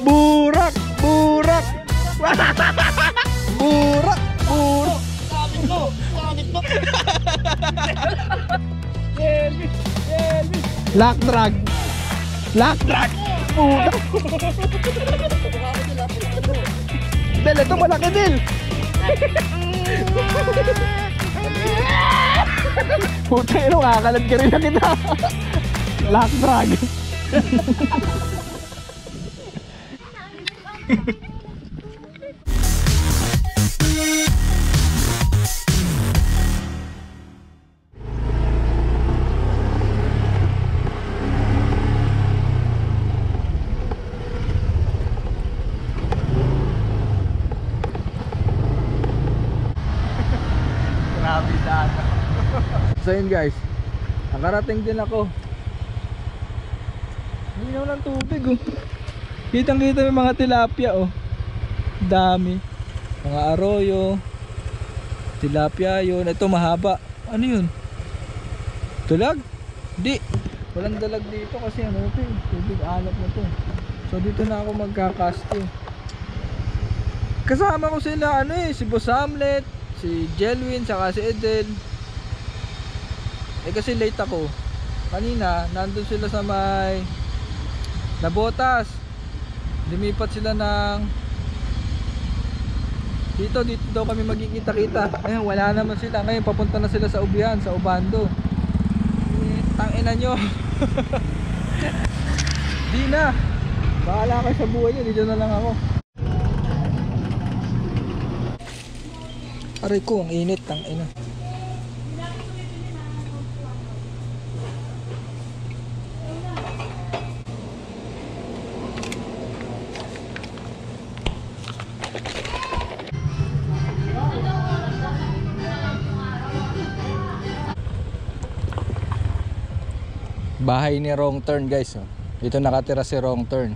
Burak! Burak! Burak! Burak! Sabit mo! Sabit mo! Lock drag! Lock drag! Burak! Del, ito malaki Del! Puta ino, kakalat ka rin na kita! Lock drag! Grabe sana. So yun guys, nakarating din ako. Linaw ng tubig oh. Kitang kita yung mga tilapia oh. Dami. Mga arroyo. Tilapia yun. Ito mahaba. Ano yun? Tulag? Di. Walang dalag dito kasi ano ito eh. Tubig alat na to. So dito na ako magkakasting. Kasama ko sila ano eh. Si Boss Hamlet, si Jelwin, saka si Edel. Eh kasi late ako. Kanina nandun sila sa may Nabotas. Lumipat sila ng dito daw kami magkikita-kita. Ayun, wala naman sila. Ngayon papunta na sila sa Ubihan, sa Ubando. Tangina nyo. Di na. Bahala kayo sa buhay nyo. Dito na lang ako. Aray ko, ang init. Tangina. Bahay ni Wrong Turn guys oh. Dito nakatira si Wrong Turn.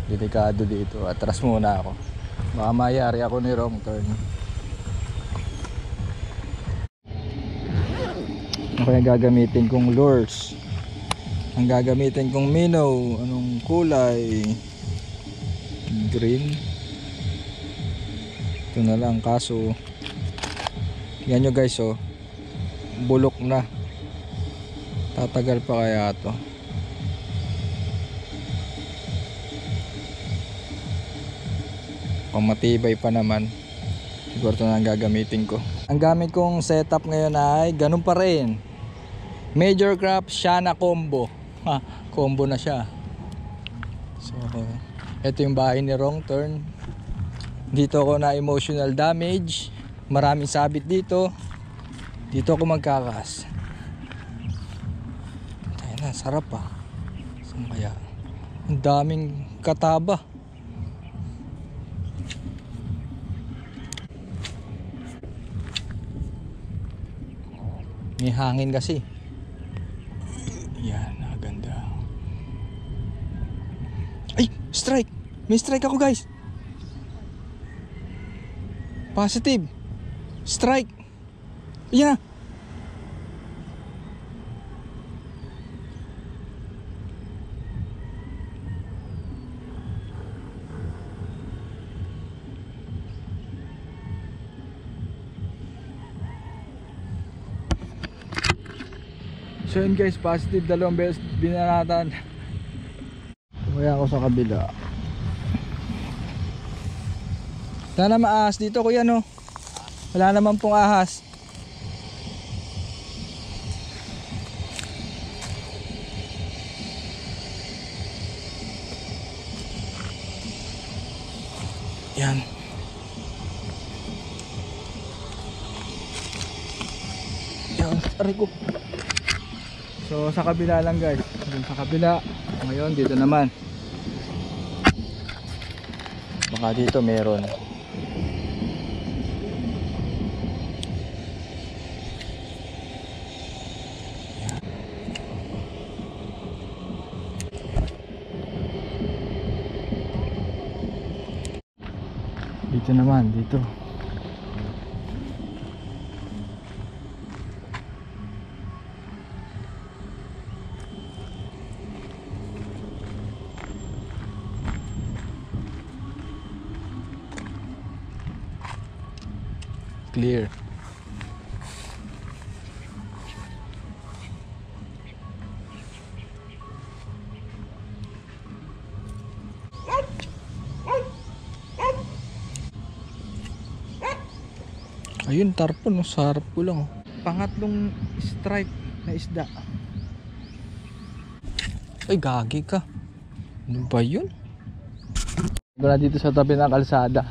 Delikado dito. Atras muna ako. Baka mayari ako ni Wrong Turn. Ako yung gagamitin kong lures. Ang gagamitin kong minnow. Anong kulay? Green. Ito na lang kaso yan nyo guys oh. Bulok na. Tatagal pa kaya to. Kung matibay pa naman, siguro ito na ang gagamitin ko. Ang gamit kong setup ngayon ay ganun pa rin. Major Craft Shana Combo. Ha, combo na siya. So, ito yung bahay ni Wrong Turn. Dito ako na emotional damage. Maraming sabit dito. Dito ako magkakas. Sarap ah. Saan kaya? Ang daming kataba. May hangin kasi. Yan, ganda. Ay, strike. May strike ako guys. Positive. Strike. Yan na. So yun guys, positive, dalawang beses binaratan. Kaya ako sa kabila. Sana maahas dito kuya no. Wala naman pong ahas. Yan. Yan, aray ko. So sa kabila lang guys. Dun sa kabila. Ngayon dito naman. Baka dito meron. Dito naman, dito. clear. Ayun, tarpon, no? Sa harap ko lang. Pangatlong strike na isda. Ay, gagi ka. Ano ba yun? Wala dito sa tabi ng kalsada.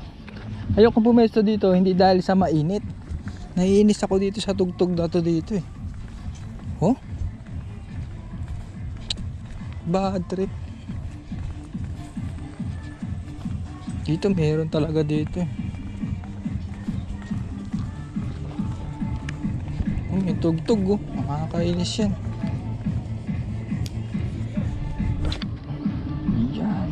Ayoko pumesto dito, hindi dahil sa mainit. Naiinis ako dito sa tugtog na to dito eh. Oh? Bad trip. Dito meron talaga dito eh. May tugtog oh. Makakainis yan. Yan.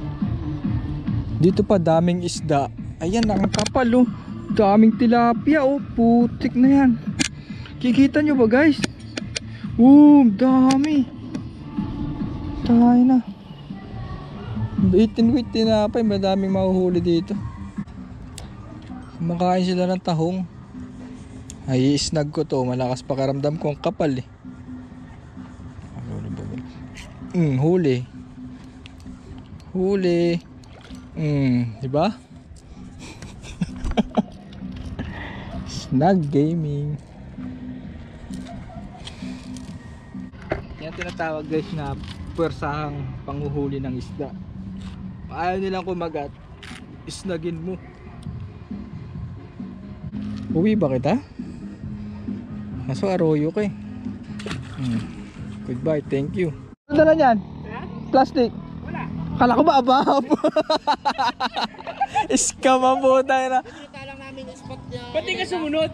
Dito pa daming isda. Ayan, ang kapal oh. Daming tilapia oh. Putik na yan. Kikita nyo ba guys? Dami. Tayo na. 18 week tinapay. Madaming mahuhuli dito. Kumakain sila ng tahong. Ay, isnag ko to. Malakas pakiramdam ko ang kapal eh. Huli. Huli. Diba? Snag gaming. Yan tinatawag guys na puwersahang panguhuli ng isda. Ayaw nilang kumagat, isnagin mo. Uwi ba kita? Kaso aroyo ka eh. Goodbye, thank you. Ano dala niyan? Plastic? Wala. Kala ko ba abab? Iskam ang puta na. Nakita lang namin yung spot niya. Ba't di ka sumunod?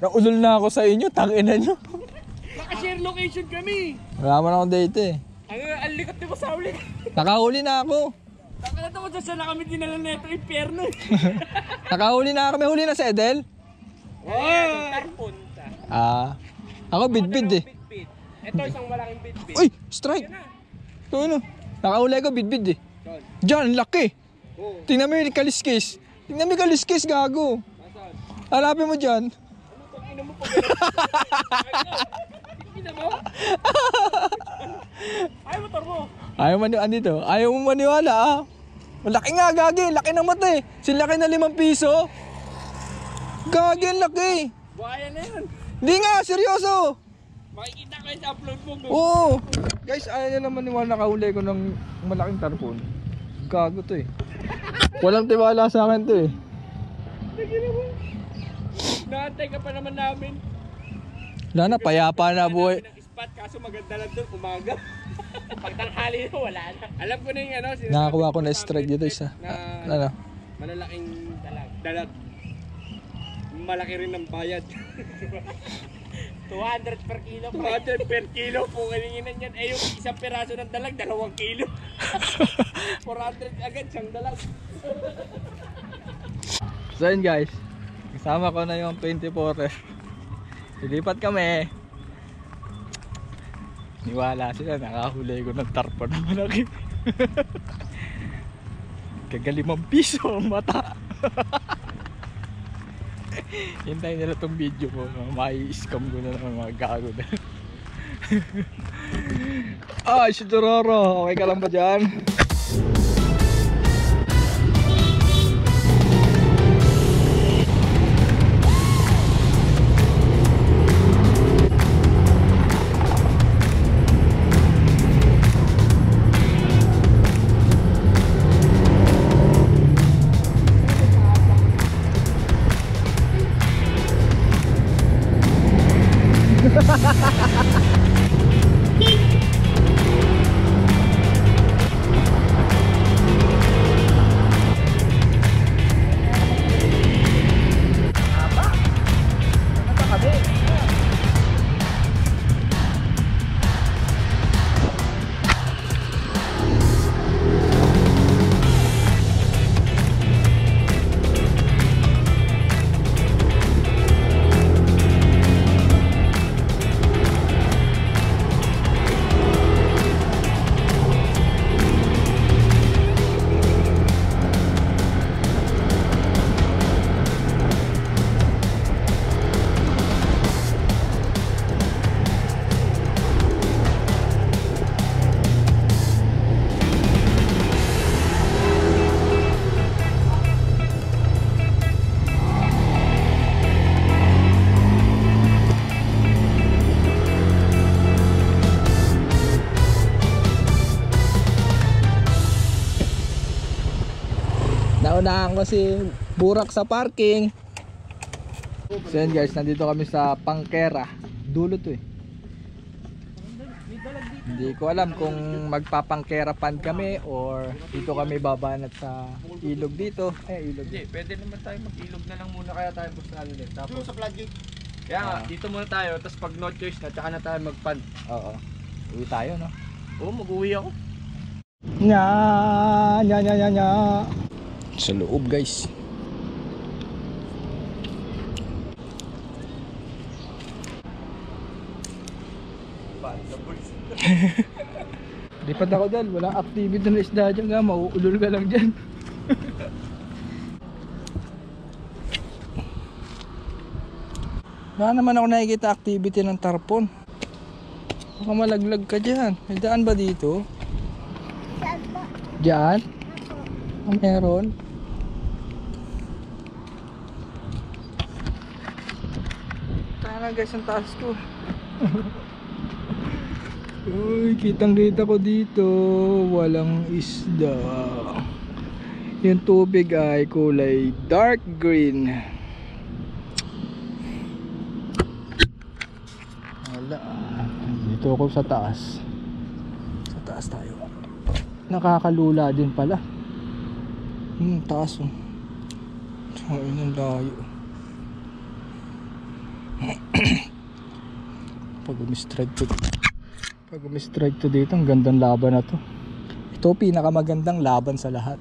Naulol na ako sa inyo, tangina nyo. Naka-share location kami. Wala man ako dito eh. Ang likot di ba sa ulit? Nakahuli na ako. Nakakita ko dyan saan kami dinala na ito, impyerno. Nakahuli na kami, huli na si Edel. Tarpunta. Ako bidbid eh. Bit-bit. Ito isang malaking bit-bit. Uy, strike. Ito ano, nakahuli ko bidbid eh. Diyan, laki. Tingnan mo yung kaliskis. Tingnan mo yung kaliskis, gago. Hanapin mo dyan. Ano mo pa Tingnan mo? Ay, motor mo. Ayaw mo maniwala ah. Malaki nga, gagi. Laki ng mata eh. Sinlaki na 5 piso. Gagi, ang laki. Buhaya na yan. Hindi nga, seryoso. Makikita ko yung upload mo. Oo. Guys, ayaw nyo naman maniwala nakahuli ko ng malaking tarpon. Gago to eh. Walang tiwala sa akin to eh. Naantay ka pa naman namin. Wala na, payapa na buhay. Spot, kaso maganda lang doon, umaga. Pag tanghali na, wala na. Alam ko na yung ano. Nakakuha ko na strike dito isa. Ano? Malalaking dalag. Malaki rin ng bayad. 200 per kilo. 200 per kilo po kaninginan yan. Eh yung isang peraso ng dalag, 2 kilo. 400 agad siyang dalag. So yun guys, kasama ko na yung 24. Lilipat kami. Niwala sila, nakahuli ko ng tarpon na malaki. Kaga 5 piso ang mata. Hintayin nila tong video ko. Mai-scam ko na ng mga gago na. Ay, si Dororo. Okay ka lang ba dyan? Naunahan ko si Burak sa parking. So yan guys, nandito kami sa Pangkera. Dulo to eh. Hindi ko alam kung magpapangkera pan kami or dito kami babanat sa ilog dito. Ilog. Hindi, pwede naman tayo mag-ilog na lang muna kaya tayo basta ulit. Tapos Sa floodgate. kaya nga, dito muna tayo, tapos pag no choice na, tsaka na tayo mag-pan. Oo. Uwi tayo, no? Oo, mag-uwi ako. Nya. Sa loob guys. Lipat ako dyan, walang activity ng isda dyan nga, mauulol ka lang dyan. Wala naman ako nakikita activity ng tarpon. Baka malaglag ka dyan. May daan ba dito? Saan ba? Dyan? Ah, meron? Tara guys, ang taas ko. Uy, kitang kita ko dito. Walang isda. Yung tubig ay kulay dark green. Wala. Dito ako sa taas. Sa taas tayo. Nakakalula din pala. Taas oh. Ayun ang layo. Pag umistrike to dito, ang gandang laban na to. Ito pinakamagandang laban sa lahat.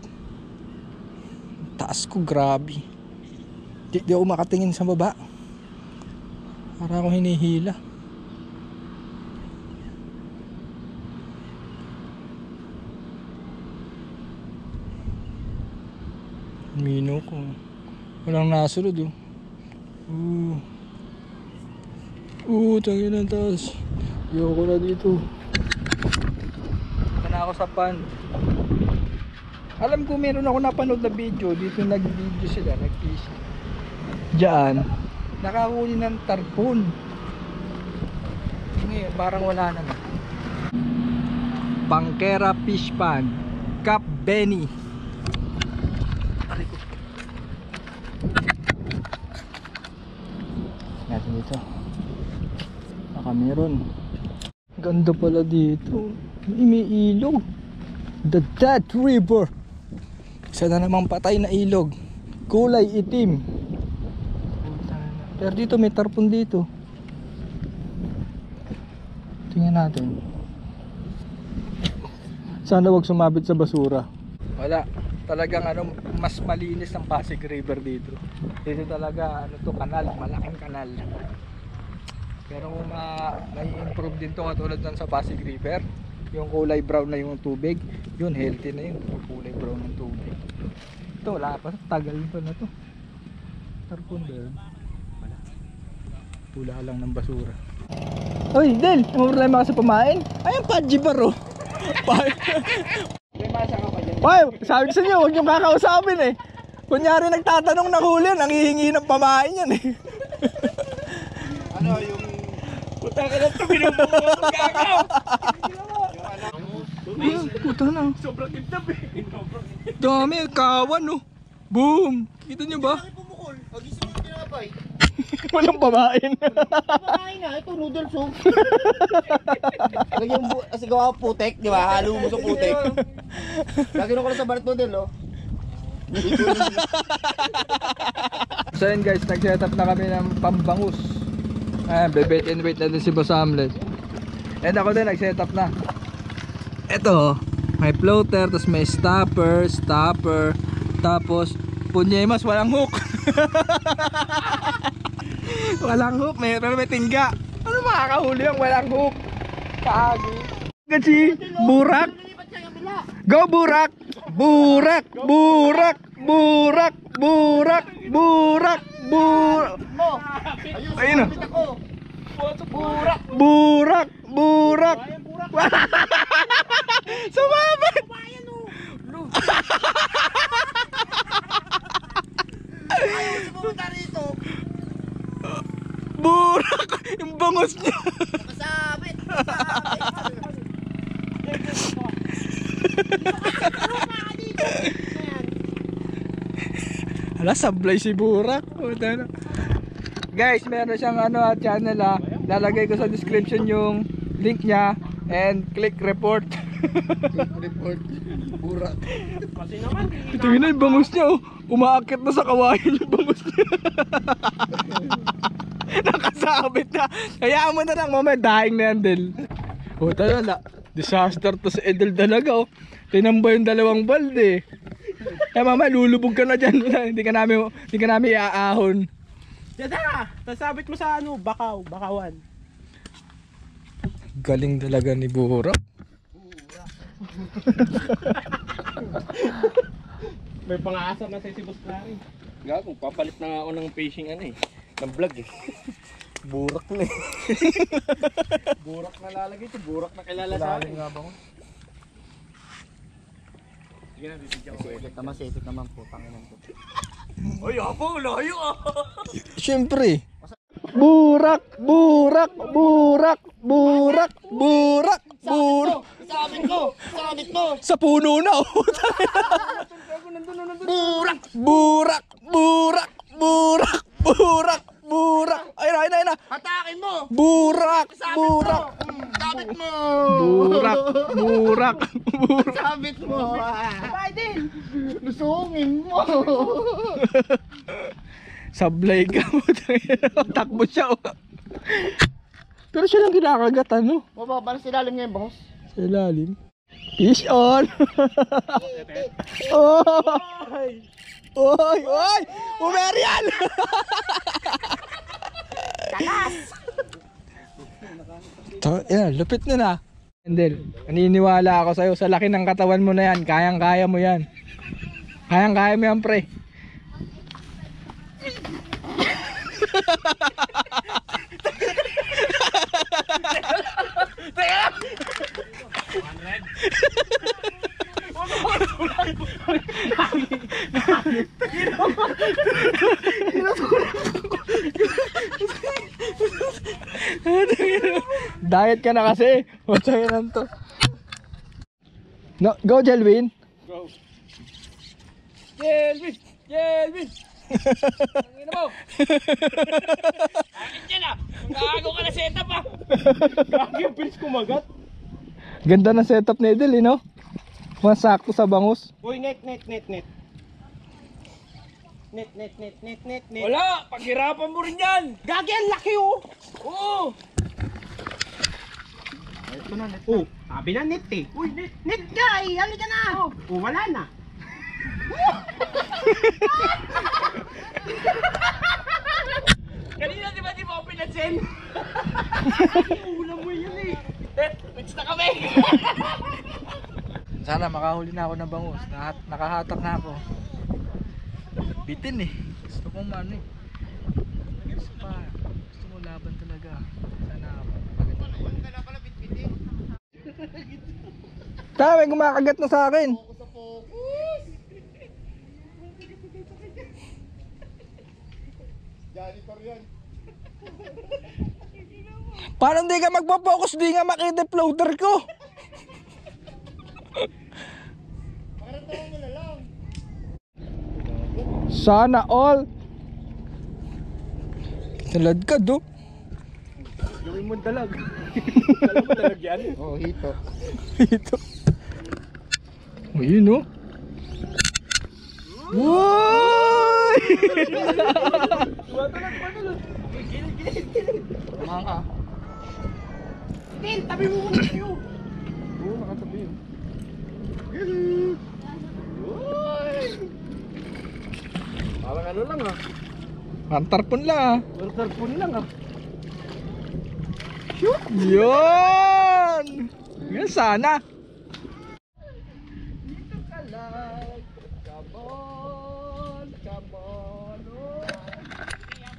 Taas ko, grabe. Di ako makatingin sa baba. Para ako hinihila. Mino ko. Walang nasunod oh. Tangin ang taas. Ayoko na dito. Punta na ako sa pan. Alam ko meron ako napanood na video. Dito nag-video sila, nag-fishing. Diyan, nakahuli ng tarpon. Ngayon, parang wala naman. Pangkera Fish Pond, Cap Benny. Natin dito. Baka meron. Ganda pala dito. May ilog. The Death River. Isa na namang patay na ilog. Kulay itim. Pero dito may tarpon dito. Tingnan natin. Sana wag sumabit sa basura. Wala. Talagang mas malinis ang Pasig River dito. Dito talaga kanal, malaking kanal. Pero kung may improve din to katulad ng sa Pasig River, yung kulay brown na yung tubig, yun healthy na yun, yung kulay brown ng tubig. Ito wala pa, tagal pa na to. Tarpon ba yun? Wala. Pula lang ng basura. Uy Del, may problema ka sa pamain? Ayun Padji Baro. May masa ka pa dyan. Ay, sabi ko sa inyo, huwag niyong kakausapin eh. Kunyari nagtatanong ng huli, nangihingi ng pamain yan eh. Yung... Puta ka lang ito, binubuo ko gagaw. Puta na. Sobrang gitap eh. Dami, kawan no. Boom. Kita niyo ba? pumukol. Agising mo tinapay. Walang pamain. Pakain na. Ito noodles oh. Lagyan mo, kasi gawa putek, di ba? Halo mo sa putek. Lagyan ko lang sa balat noodle oh. So yun guys, nag-set up na kami ng pambangus. Bebet and wait natin si Boss Hamlet. And ako din nag-set up na. Ito, may floater, tapos may stopper, tapos punyemas, walang hook. Walang hook, pero may tingga. Ano makakahuli ang walang hook? Kagi. Gachi, burak. Go burak. Burak, burak, burak, burak, burak, burak. Ayun oh. Burak, burak, burak. Sumabit. Burak, yung bangus niya. Masabit. Hala, sablay si Burak. Puta na. Guys, meron siyang channel lalagay ko sa description yung link niya and click report. Report. Burak. Kasi naman, Tingnan na yung bangus niya umaakit na sa kawayan yung bangus niya. Nakasabit na. Hayaan mo na lang mamaya daing na yan Del. Tala, disaster to sa Edel talaga tinamba yung dalawang balde. Mamaya lulubog ka na dyan. Hindi ka namin iaahon. Dada! Tasabit mo sa bakawan. Galing talaga ni Burak. May pang-aasar na si Boss Clary. Nga, kung papalit na nga ako ng fishing ng vlog Burak na Burak na lalagay ito, burak na kilala sa akin. Nga ba ko? Sige na, bibigyan ko. Sipit naman po, tanginan ko. Ay, ako, layo Siyempre. Burak, burak, burak, burak, burak, burak. Sabit mo! Sa puno na Burak, burak, burak, burak, burak, burak. Ayun na. Hatakin mo! Burak, burak. Sabit mo! Burak, burak, burak. Sabit mo! Sabay din! Lusungin mo! Sablay ka mo. Takbo siya Pero siya lang kinakagat Mababa na silalim ngayon, boss. Sa ilalim. Fish on! Oh! Oy! Oy! Umerian! Yan, lupit na. Endel, naniniwala ako sa'yo. Sa laki ng katawan mo na yan, kayang-kaya mo yan. Kayang-kaya mo yan, pre. Diet ka na kasi. Matay lang to. No, go Jelvin. Go. Jelvin! Ang ina mo! Akin dyan Nagago ka na setup Gagi ang pilis kumagat. Ganda ng setup ni Edel, no? Masakto sa bangus. Uy, net. Wala! Paghirapan mo rin yan! Gagi ang laki Oo! Ito na, net. Oh, sabi na net Uy, net guy! Halika na! Oh, wala na. Kanina di ba ako pinansin? Ulam mo yun Mix na kami! Sana makahuli na ako ng bangus. Nakahatak na ako. Bitin Gusto kong Gusto mo laban talaga. Sana maganda na. Tama, kumakagat na sa akin. Janitor yan. Paano hindi ka magpo-focus? Di nga makita floater ko. Sana all. Talad ka Gawin mo dalag. Alam mo dalag yan? Oo, hito. Ito. Ayun Woy! Tumatulog. Gilid. Tama ka. Tin, tabi mo muna kayo. Oo, nakatabi yun. Parang lang Antarpon lang Tarpon lang Shoot! Yun! Yan sana. Dito ka lang. Come on.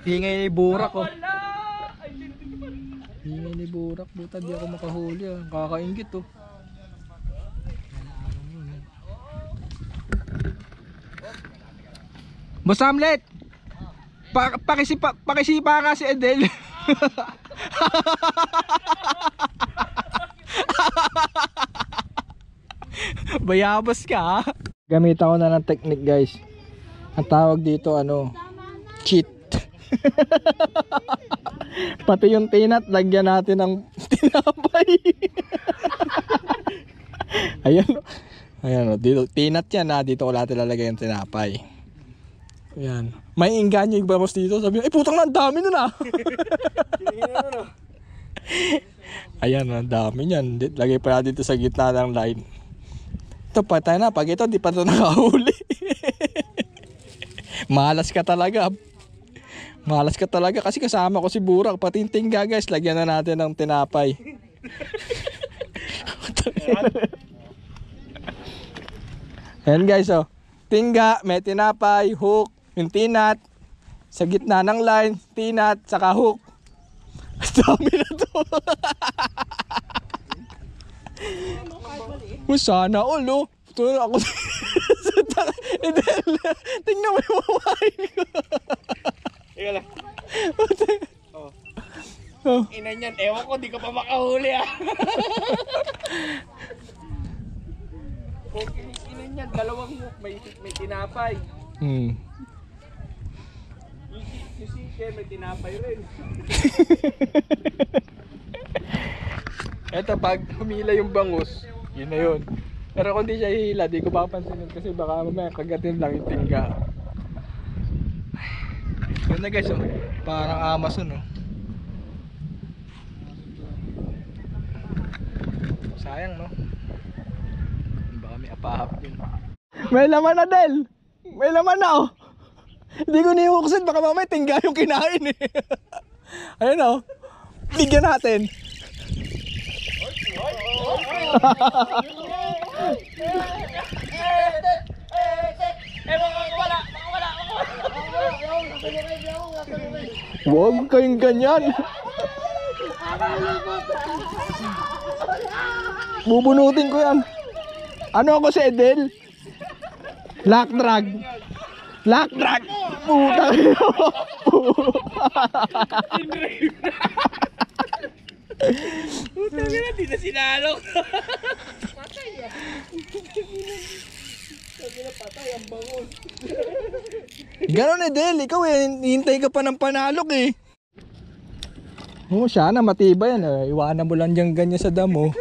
Hingay ni Burak Hingay ni Burak. Buta di ako makahuli Kakaingit Boss Hamlet, pakisipa nga si Edel. Bayabas ka Gamit ako na ng technique guys. Ang tawag dito ano, cheat. Pati yung tinat, lagyan natin ng tinapay. Ayan. Ayan, dito tinat yan ha. Dito ko lahat ilalagay yung tinapay. Ayan. May inganyo yung bamos dito. Sabi niya, putang na, ang dami nun ah. Ayan, ang dami yan. Lagay pa natin dito sa gitna ng line. Ito, patay na. Pag ito, di pa ito nakahuli. Malas ka talaga. Malas ka talaga kasi kasama ko si Burak. Pati yung tingga guys, lagyan na natin ng tinapay. Ayan guys, oh. Tingga, may tinapay, hook, yung tinat. Sa gitna ng line, tinat, saka hook. Dami na to. Sana all, oh. Ito ako. Tingnan mo yung mamahin ko. Ika lang. Oh. Ina niyan, ewan ko, di ka pa makahuli ah. Okay, ina niyan, dalawang hook, may tinapay. Hmm. Yung chicken, may tinapay rin. Eto, pag humila yung bangus, yun na yun. Pero kung di siya hihila, di ko papansinin kasi baka mamaya kagatin lang yung tingga. Yun na guys, oh. Parang Amazon, oh. Sayang, no? Baka may apahap din. May laman na, Del! May laman na, oh! Hindi ko nihuksin, baka mamaya tingga yung kinain, eh. Ayun, oh. Bigyan natin. Huwag kayong ganyan. Bubunutin ko yan. Ano ako si Edel? Lock drag. Lock drag. Puta. Puta nga, di na sinalok. Patay ah. Sabi na patay ang bangon. Ganon Edel, ikaw eh, hintay ka pa ng panalok eh. Oh, sana matibay yan eh. Iwanan mo lang dyan ganyan sa damo.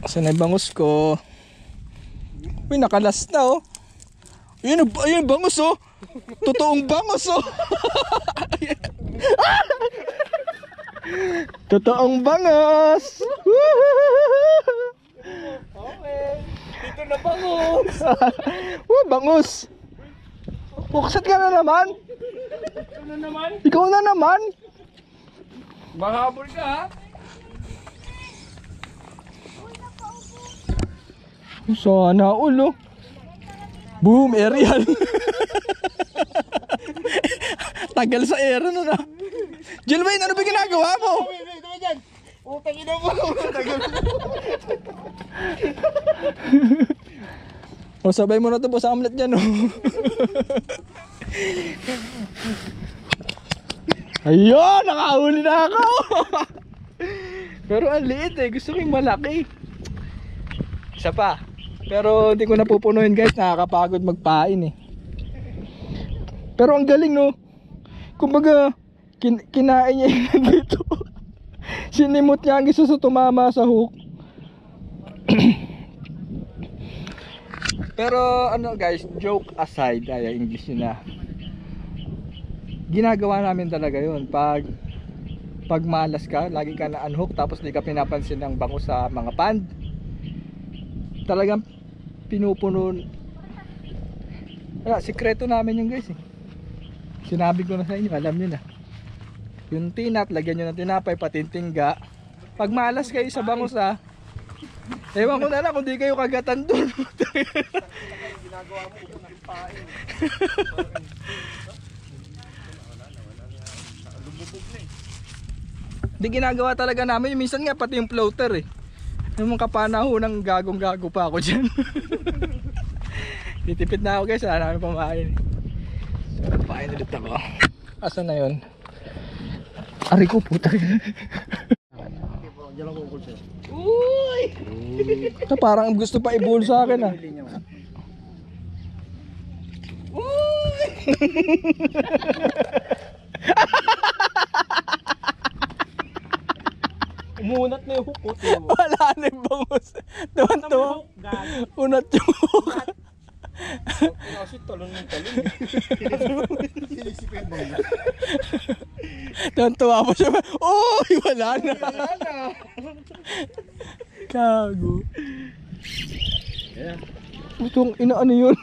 Kasi naibangus ko. Uy, nakalas na oh. Ayun, ayun bangus oh. Totoong bangus oh. Totoong bangus. Okay, dito na bangus. Bangus. Buksat ka na naman. Ito na naman. Ikaw na naman. Mahabol ka ha. Sana ulo. Boom, aerial. Tagal sa air na na. Jilmain, ano ba ginagawa mo? Utang ina mo. O sabay mo na ito po sa omelet dyan oh. Ayun, nakahuli na ako. Pero ang liit eh, gusto ko yung malaki. Isa pa. Pero hindi ko napupunuin guys, nakakapagod magpain eh. Pero ang galing no. Kumbaga kinain niya yung dito. Sinimot niya ang isa sa tumama sa hook. Pero ano guys, joke aside, ay English yun na. Ginagawa namin talaga yun. Pag malas ka, lagi ka na unhook tapos di ka pinapansin ng bangus sa mga pond. Talagang pinupuno. Wala, sikreto namin yung guys eh. Sinabi ko na sa inyo, alam nyo na. Yung tinat, lagyan nyo ng tinapay, patintingga. Pag malas kayo sa bangus ha, ewan ko na lang kung di kayo kagatan doon. Ginagawa mo kung pain. Lumubog na eh. Di ginagawa talaga namin. Minsan nga pati yung floater eh. Yung mga kapanahon gagong-gago pa ako dyan. Titipid na ako guys, wala namin pamain. So, pain ulit ako. Asan na yun? Ari ko puta. Uy! Parang gusto pa i-bowl sa akin ah. Uy! Umunat na yung hukot. Wala na yung bangus. Tuwan-tuwa. Unat yung hook. Kasi talon ng talon. Sinisip yung bangus. Tuwan-tuwa pa siya. Oh, wala na. Gago. Yeah. Itong ina ano yun?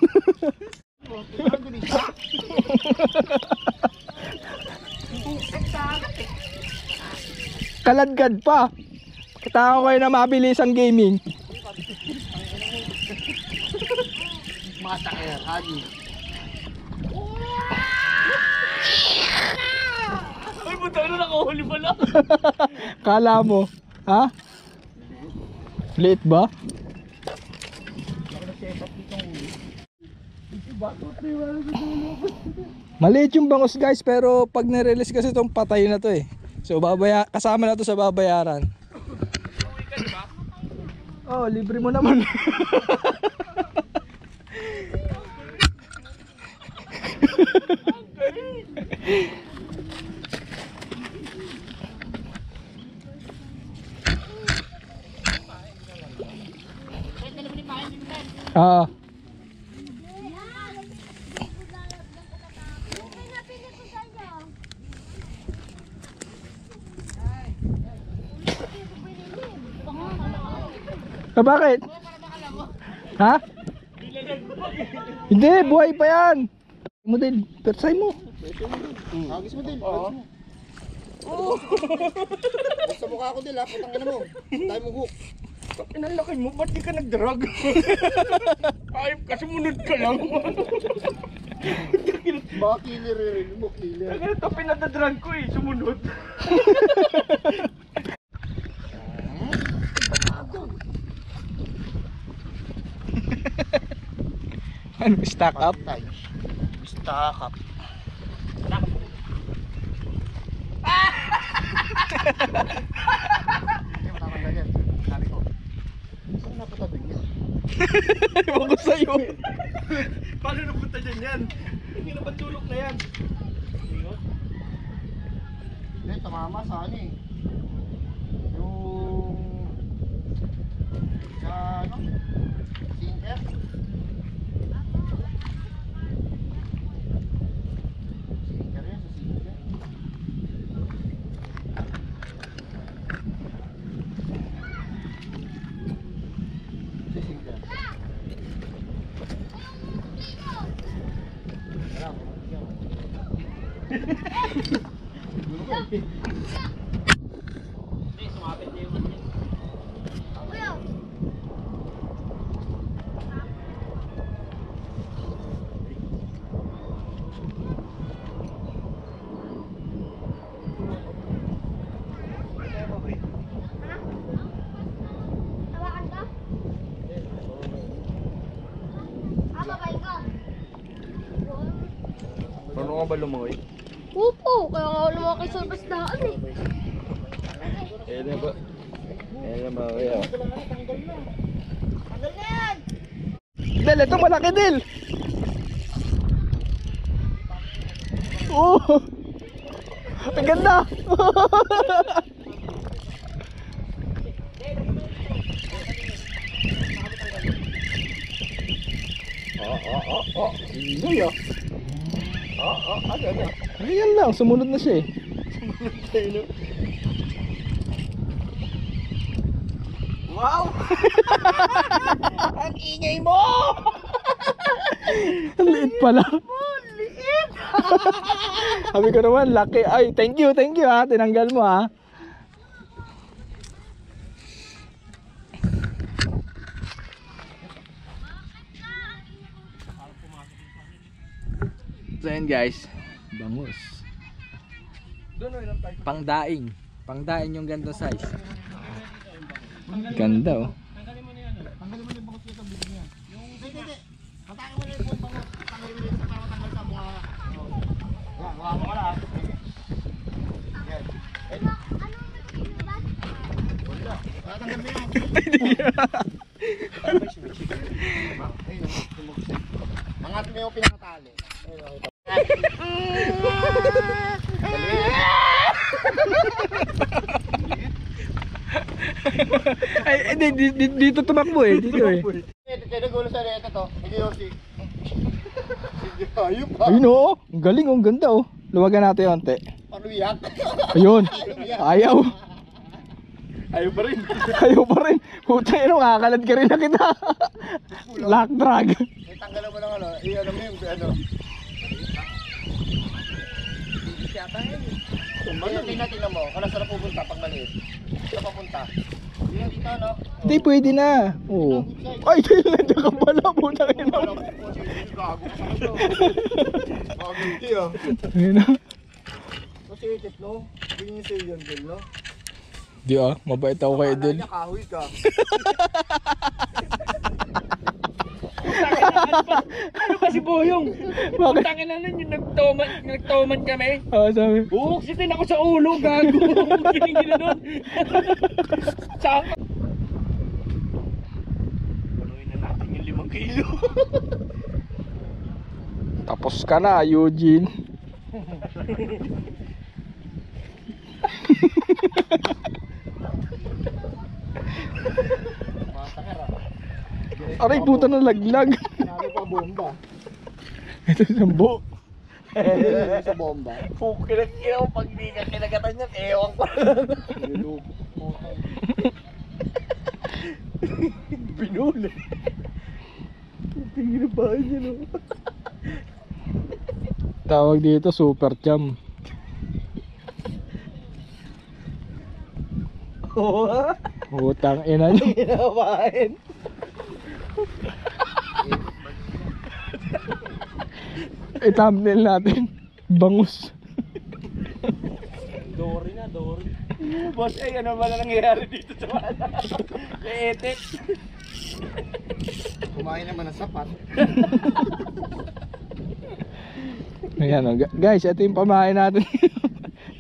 Kaladkad pa. Kita ko kayo na mabilis ang gaming. Mata kaya, kagi. Ay, buta na nakahuli pala. Kala mo, ha? Late ba? Maliit yung bangus guys, pero pag nirelease kasi itong patay na to eh. So kasama na to sa babayaran. Oh, libre mo naman. Ah. Bakit? Ha? Hindi, buhay pa yan. Mo din, persay mo. Hagis mo din. Sa mukha ko din ha, putang ina mo. Tayo mo hook. Pinalaki mo, ba't di ka nag-drag? Ay, kasi munod ka lang. Baka killer rin mo, killer. Kaya ito pinadadrag ko eh, sumunod. Ano, stack up? Stack up. Sabi ko, saan napatabig niya? Ewan ko sa'yo. Paano napunta dyan yan? Hindi na tulok na yan. Hindi, tumama sa ano eh. Yung... Sa ano? Sinker? Sinker yan, sa sinker. Sa sinker. Hawakan ka? Babay ka? Paano ka ba lumoy? Opo, kaya nga ako lumaki sa basdaan eh. Eh na ba? Eh na ba kaya? Tagal na yan! Del, ito malaki Del. Oh, ang ganda. Hindi ah. Agad ah. Ayan lang, sumunod na siya eh. Wow! Ang ingay mo! Ang liit pala. Liit! Sabi ko naman, laki. Ay, thank you ha. Tinanggal mo ha. So yun guys, bangus. Pangdaing. Pangdaing yung ganito size. Ganda oh. Tanggalin mo na yung bangus dito sa bibig niya. Hindi. Patakin mo na yung bangus. Tanggalin mo dito para matanggal sa bunga. Yan, huwag mo lang. Yan. Wala. Tanggal mo yan. Angat mo yung pinakatali. Ay, dito tumakbo eh, dito eh. Ito nagulo sa ito to. Hindi yung si... Ayun pa. Ayun oh, ang galing oh, ang ganda oh. Luwagan natin onte. Panuyak. Ayun, ayaw. Ayaw pa rin. Ayaw pa rin. Puta yun, kakalad ka rin na kita. Lock drag. Tanggalan mo ng ano, i-ano mo yung ano. Tingnan mo, kung saan pupunta pag maliit. Saan papunta? Dito no? Hindi, pwede na. Oo. Ay, kailan na ka pala. Puta yun. Ayun na. Kasi itit no? Bigyan niyo sa'yo yun din no? Di ah, mabait ako kay Idol. Kahoy ka. Ano ba si Boyong? Bakit? Tangin na nun yung nagtoman kami. Sabi. Buuksitin ako sa ulo, gago. Giling-giling nun. Saan ka? Paluin na natin yung 5 kilo. Tapos ka na, Eugene. Aray, puta na laglag. Ano pa bomba? Ito isang buo. Sa bomba. Kilag-kilaw pag di ka kinagatan yan, ewan ko. Binuli. Tingin na ba yun no? Tawag dito, super cham. Utang ina nyo. Ginawain. I-thumbnail natin. Bangus. Dory na, Dory. Boss, ay ano ba na nangyayari dito sa wala? May etek. Kumain naman ng sapat. Ayan o. Guys, ito yung pamahay natin.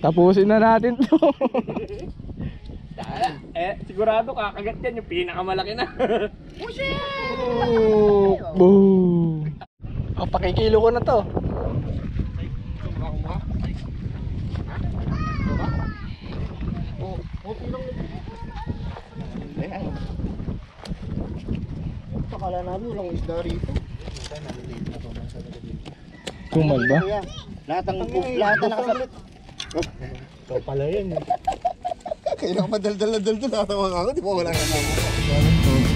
Tapusin na natin to. Sigurado kakagat yan yung pinakamalaki na. Oh, boom. Oh, pakikilo ko na to. Pakala namin walang isda rito. Tumal ba? Lahat ng nakasabit. Ito pala yan. Kailangan madaldal na daldal. Natawa ako, di ba wala na naman.